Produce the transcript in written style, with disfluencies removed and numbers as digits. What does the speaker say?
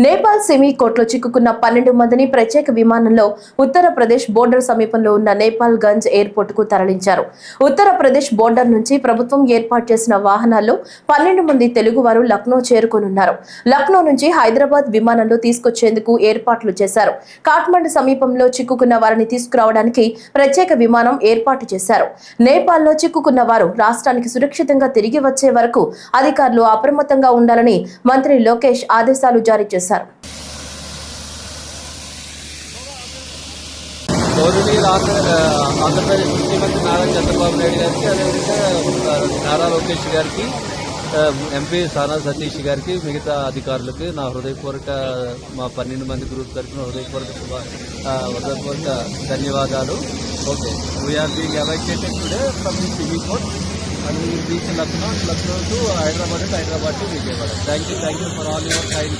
నేపాల్ సిమికోట్లో చిక్కుకున్న 12 మందిని ప్రత్యేక విమానంలో ఉత్తరప్రదేశ్ బోర్డర్ సమీపంలో ఉన్న నేపాల్ గంజ్ ఎయిర్పోర్ట్ కు తరలించారు. ఉత్తరప్రదేశ్ బోర్డర్ నుంచి ప్రభుత్వం ఏర్పాటు చేసిన వాహనాల్లో 12 మంది తెలుగువారు లక్నో చేరుకోనున్నారు. లక్నో నుంచి హైదరాబాద్ విమానంలో తీసుకొచ్చేందుకు ఏర్పాట్లు చేశారు. కాఠ్మండు సమీపంలో చిక్కుకున్న వారిని తీసుకురావడానికి ప్రత్యేక విమానం ఏర్పాటు చేశారు. నేపాల్లో చిక్కుకున్న వారు రాష్ట్రానికి సురక్షితంగా తిరిగి వచ్చే వరకు అధికారులు అప్రమత్తంగా ఉండాలని మంత్రి లోకేష్ ఆదేశాలు జారీ చేశారు. గౌరవనీయులు ఆంధ్రప్రదేశ్ ముఖ్యమంత్రి నారా చంద్రబాబు నాయుడు గారికి, అదేవిధంగా నారా లోకేష్ గారికి, ఎంపీ సానా సతీష్ గారికి, మిగతా అధికారులకి నా హృదయపూర్వక మా 12 మంది గ్రూప్ తరఫున హృదయపూర్వక ధన్యవాదాలు. Okay, we are being evacuated today from the Simikot and we will reach Lucknow to Hyderabad and Hyderabad to Vijayawada. Thank you for all your kind